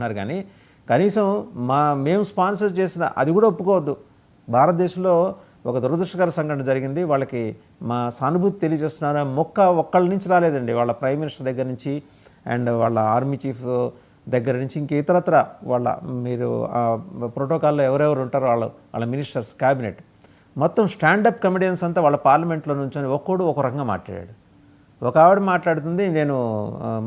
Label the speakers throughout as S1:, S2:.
S1: అన్నారు కానీ కనీసం మేము స్పాన్సర్ చేసిన అది కూడా ఒప్పుకోవద్దు. భారతదేశంలో ఒక దురదృష్టకర సంఘటన జరిగింది. వాళ్ళకి మా సానుభూతి తెలియజేస్తున్నారు. ఒక్కళ్ళ నుంచి రాలేదండి. వాళ్ళ ప్రైమ్ మినిస్టర్ దగ్గర నుంచి అండ్ వాళ్ళ ఆర్మీ చీఫ్ దగ్గర నుంచి ఇంక ఇతరత్ర వాళ్ళ మీరు ప్రోటోకాల్లో ఎవరెవరు ఉంటారో వాళ్ళ మినిస్టర్స్ క్యాబినెట్ మొత్తం స్టాండప్ కమెడియన్స్ అంతా వాళ్ళ పార్లమెంట్లో నుంచొని ఒక్కోడు ఒక రకంగా మాట్లాడాడు. ఒక ఆవిడ మాట్లాడుతుంది, నేను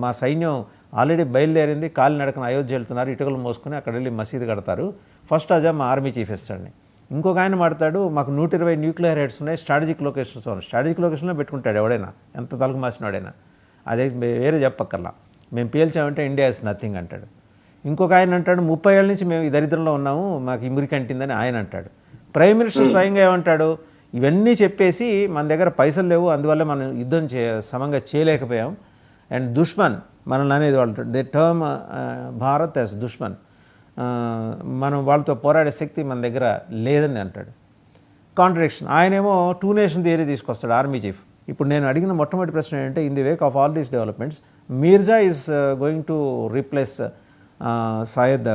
S1: మా సైన్యం ఆల్రెడీ బయలుదేరింది, కాలినడకన అయోధ్య వెళ్తున్నారు, ఇటుకలు మోసుకుని అక్కడ వెళ్ళి మసీదు కడతారు, ఫస్ట్ అజా మా ఆర్మీ చీఫ్ ఇస్తాడని. ఇంకొక ఆయన మాట్లాడు, మాకు 120 న్యూక్లియర్ హెడ్స్ ఉన్నాయి, స్ట్రాటజిక్ లొకేషన్లో పెట్టుకుంటాడు ఎవడైనా, ఎంత తలకు మాసినవాడైనా. అదే వేరే చెప్పక్కర్లా, మేము పీల్చామంటే ఇండియా ఇస్ నథింగ్ అంటాడు. ఇంకొక ఆయన అంటాడు, 30 ఏళ్ళ నుంచి మేము ఈ దరిద్రంలో ఉన్నాము, మాకు ఇమురికి అంటిందని ఆయన అంటాడు. ప్రైమ్ మినిస్టర్ స్వయంగా ఏమంటాడు, ఇవన్నీ చెప్పేసి మన దగ్గర పైసలు లేవు, అందువల్ల మనం యుద్ధం సమంగా చేయలేకపోయాం. అండ్ దుష్మన్ మనల్ని అనేది వాళ్ళు they term Bharat as Dushman, మనం వాళ్ళతో పోరాడే శక్తి మన దగ్గర లేదని అంటాడు. కాంట్రడిక్షన్. ఆయనేమో 2 నేషన్ థియరీ తీసుకొస్తాడు ఆర్మీ చీఫ్. ఇప్పుడు నేను అడిగిన మొట్టమొదటి ప్రశ్న ఏంటంటే, in the Wake of all these developments Mirza is going to replace Syed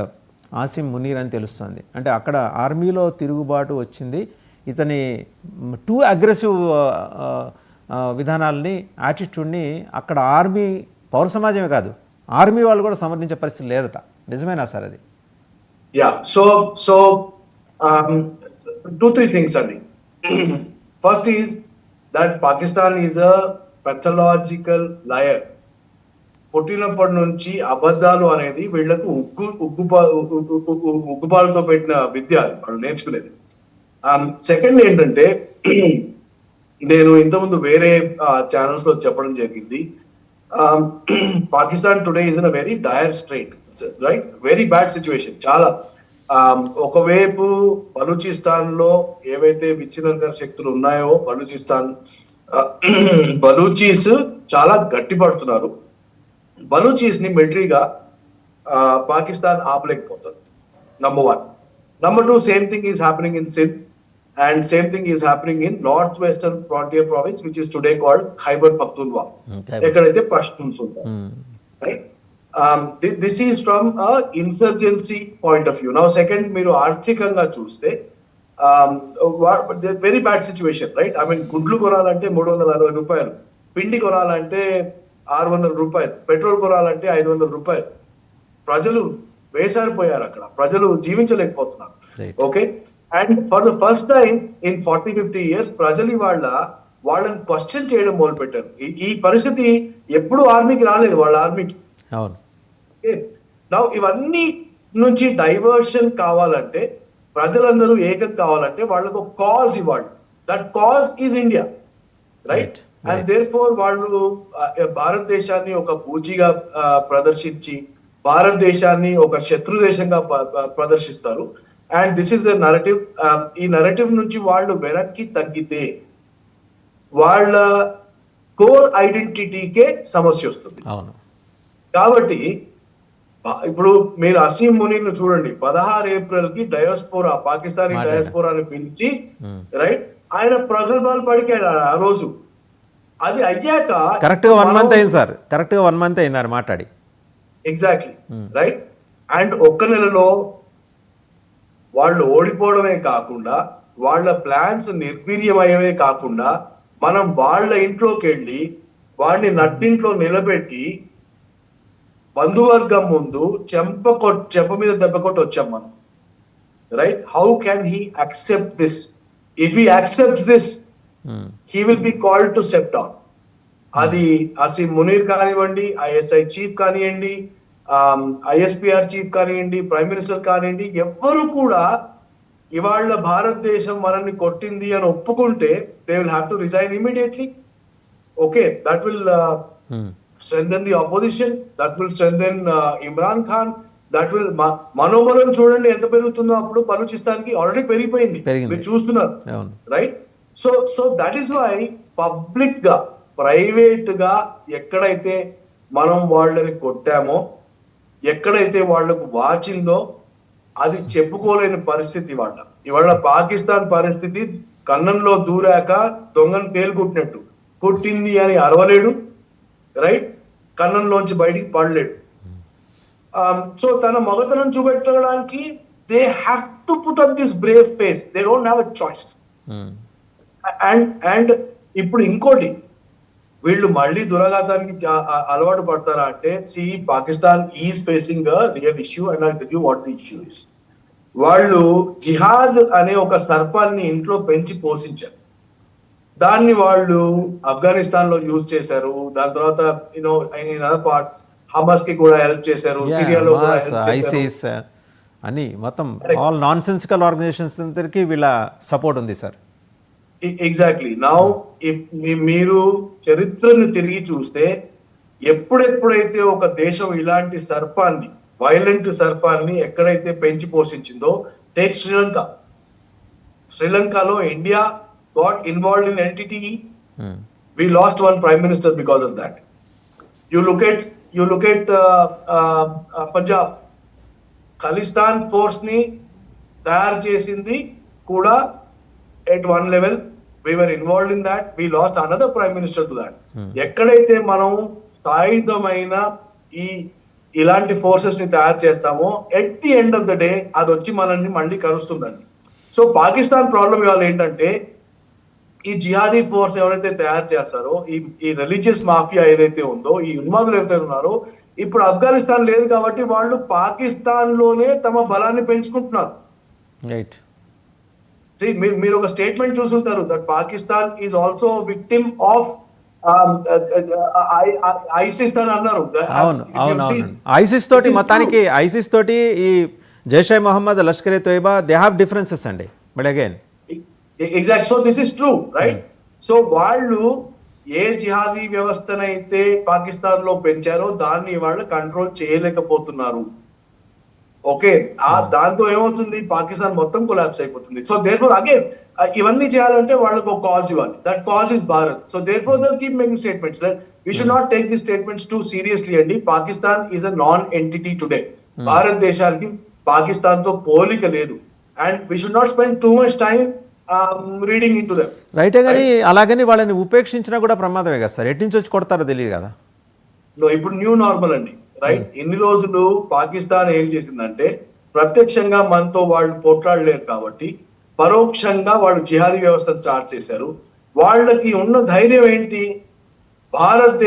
S1: Asim Munir అని తెలుస్తుంది. అంటే అక్కడ ఆర్మీలో తిరుగుబాటు వచ్చింది. ఇతని టూ అగ్రెసివ్ విధానాలని, యాటిట్యూడ్ని అక్కడ ఆర్మీ, పౌర సమాజమే కాదు ఆర్మీ వాళ్ళు కూడా సమర్థించే పరిస్థితి లేదట. నిజమేనా సార్ అది?
S2: యా, సో 2-3 things అండి. First is that Pakistan is a pathological liar. పుట్టినప్పటి నుంచి అబద్ధాలు అనేది వీళ్లకు ఉగ్గుపాలతో పెట్టిన విద్య, వాళ్ళు నేర్చుకునేది. సెకండ్ ఏంటంటే, నేను ఇంతకుముందు వేరే ఛానల్స్ లో చెప్పడం జరిగింది, Pakistan today is in a very dire strait, right, very bad situation. చాలా ఒకవైపు బలూచిస్తాన్ లో ఏవైతే విచ్ఛిన్నకర శక్తులు ఉన్నాయో, బలూచీస్ చాలా గట్టి పడుతున్నారు. బలూచీస్ ని మిలిటరీగా Pakistan ఆపలేకపోతుంది, number 1. Number 2, same thing is happening in Sindh, and same thing is happening in northwestern frontier province, which is today called Khyber Pakhtunkhwa. ekkadaithe Pashtuns untaru, right? This is from a insurgency point of view. Now second, meeru arthikanga chuste very bad situation, right? I mean, gudlu konalante 360 rupayalu, pindi konalante 600 rupayalu, petrol konalante 500 rupayalu. ప్రజలు వేసారిపోయారు, అక్కడ ప్రజలు జీవించలేకపోతున్నారు. Okay, and for the first time in 40-50 years ప్రజలు వాళ్ళని question చేయడం మొదలు పెట్టారు. ఈ పరిస్థితి ఎప్పుడు ఆర్మీకి రాలేదు, వాళ్ళ ఆర్మీకి. నౌ ఇవన్నీ నుంచి డైవర్షన్ కావాలంటే, ప్రజలందరూ ఏకం కావాలంటే వాళ్ళకు ఒక కాజ్ ఇవ్వాలి. That cause is India, right? And therefore వాళ్ళు భారతదేశాన్ని ఒక పూజీగా ప్రదర్శించి భారతదేశాన్ని ఒక శత్రు దేశంగా ప్రదర్శిస్తారు. And this is a narrative. ఈ నరేటివ్ నుంచి వాళ్ళు వెనక్కి తగ్గితే వాళ్ళ కోర్ ఐడెంటిటీకే సమస్య వస్తుంది. కాబట్టి ఇప్పుడు మీరు అసీం మునీర్ను చూడండి, 16 ఏప్రిల్ కి డయాస్పోరా, పాకిస్తానీ డయాస్పోరాని పిలిచి, రైట్, ఆయన ప్రగల్భాలు పడికాడు ఆ రోజు. అది అయ్యాక
S1: కరెక్ట్గా 1 month అయింది సార్, కరెక్ట్గా 1 month అయింది మాట్లాడి.
S2: Exactly, right. అండ్ ఒక్క నెలలో వాళ్ళు ఓడిపోవడమే కాకుండా, వాళ్ళ ప్లాన్స్ నిర్వీర్యమయ్యవే కాకుండా, మనం వాళ్ళ ఇంట్లోకి వెళ్ళి వాడిని నట్టింట్లో నిలబెట్టి బంధువర్గం ముందు చెంప మీద దెబ్బ కొట్టి వచ్చాం మనం, right? How can he accept this? If he accepts this, he will be called to step down. అది అసీం మునీర్ కానివ్వండి, ఐఎస్ఐ చీఫ్ కానివ్వండి, ఐఎస్పిఆర్ చీఫ్ కానివ్వండి, ప్రైమ్ మినిస్టర్ కానివ్వండి, ఎవ్వరు కూడా ఇవాళ భారతదేశం మనల్ని కొట్టింది అని ఒప్పుకుంటే they will have to resign immediately. Okay, that will strengthen the opposition, that will strengthen Imran Khan, that will మనోబలం చూడండి ఎంత పెరుగుతుందో. అప్పుడు బలూచిస్తాన్ కి ఆల్రెడీ పెరిగిపోయింది, మీరు చూస్తున్నారు, right? So that is why public గా, ప్రైవేట్ గా ఎక్కడైతే మనం వాళ్ళని కొట్టామో, ఎక్కడైతే వాళ్లకు వాచిందో, అది చెప్పుకోలేని పరిస్థితి ఇవాళ పాకిస్తాన్ పరిస్థితి. కన్నంలో దూరాక దొంగను తేలుకుంటున్నట్టు, కొట్టింది అని అరవలేడు, రైట్? కన్నంలోంచి బయటికి పడలేడు. సో తన మగతనం చూపెట్టడానికి they have to put up this brave face, they don't have a choice. And ఇప్పుడు ఇంకోటి, వీళ్ళు మళ్ళీ దురాఘాతానికి అలవాటు పడతారా అంటే, see Pakistan is facing a real issue and I tell you what the issue is. వాళ్ళు జిహాద్ అనే ఒక సర్పాన్ని ఇంట్లో పెంచి పోషించారు. దాన్ని వాళ్ళు ఆఫ్ఘనిస్తాన్ లో యూజ్ చేశారు. దాని తర్వాత you know in other parts Hamas కి కూడా హెల్ప్ చేశారు, సిరియాలో కూడా హెల్ప్ చేశారు.
S1: ఐసిస్ అని మొత్తం ఆల్ నాన్ సెన్సికల్ ఆర్గనైజేషన్స్ అందరికీ వీళ్ళ సపోర్ట్ ఉంది సార్.
S2: ఎగ్జాక్ట్లీ. నౌ మీరు చరిత్రను తిరిగి చూస్తే, ఎప్పుడెప్పుడైతే ఒక దేశం ఇలాంటి సర్పాన్ని, వైలెంట్ సర్పాన్ని ఎక్కడైతే పెంచి పోషించిందో, టేక్ శ్రీలంక. శ్రీలంకలో India got involved in LTTE. We lost one prime minister because of that. You look at Punjab. Khalistan force ni tayar chesindi kuda at one level. We were involved in that. We lost another prime minister to that. ఎక్కడైతే మనం సాయుధమైన ఇలాంటి forces ని తయారు చేస్తామో, at the end of the day అది వచ్చి మనల్ని మళ్ళీ కలుస్తుందండి. సో పాకిస్తాన్ ప్రాబ్లం ఇవాళ ఏంటంటే, ఈ జిహాదీ ఫోర్స్ ఎవరైతే తయారు చేస్తారో, ఈ రిలీజియస్ మాఫియా ఏదైతే ఉందో, ఈ ఉన్మాదులు ఎవరైతే ఉన్నారో, ఇప్పుడు ఆఫ్ఘనిస్తాన్ లేదు కాబట్టి వాళ్ళు పాకిస్తాన్ లోనే తమ బలాన్ని పెంచుకుంటున్నారు. మీరు ఒక స్టేట్మెంట్ చూసుంటారు, that Pakistan is also victim of ISIS అని అన్నారు.
S1: అవును అవును అవును. ఐసిస్ తోటి మొత్తానికి ఐసిస్ తోటి ఈ జైషే మొహమ్మద్, లష్కర్ ఎ తోయిబా, దే హ్యావ్ డిఫరెన్సెస్ అండి. But again
S2: exact. So this is true, right? So వాళ్ళు ఏ జిహాదీ వ్యవస్థనైతే పాకిస్తాన్ లో పెంచారో దాన్ని వాళ్ళు కంట్రోల్ చేయలేకపోతున్నారు. ఓకే, దాంతో ఏమవుతుంది, పాకిస్తాన్ మొత్తం కొలాప్స్ అయిపోతుంది. సో దేర్ఫోర్ అగైన్ ఇవన్నీ చేయాలంటే వాళ్ళకి ఒక కాజ్ ఇవ్వాలి. That cause is Bharat. So therefore they keep making statements. We should not take this statements too seriously అండి. Pakistan is a non entity today. భారతదేశానికి పాకిస్తాన్ తో పోలిక లేదు. And we should not spend too much time reading into them.
S1: రైటే, కానీ అలాగని వాళ్ళని ఉపేక్షించినా కూడా ప్రమాదమే కదా సార్. ఎటు నుంచి వచ్చి కొడతారో తెలియదు కదా.
S2: ఇప్పుడు న్యూ నార్మల్ అండి, రైట్? ఎన్ని రోజులు పాకిస్తాన్ ఏం చేసిందంటే, ప్రత్యక్షంగా మనతో వాళ్ళు పోట్లాడలేరు కాబట్టి పరోక్షంగా వాళ్ళు జిహాదీ వ్యవస్థను స్టార్ట్ చేశారు. వాళ్ళకి ఉన్న ధైర్యం ఏంటి, భారతదేశం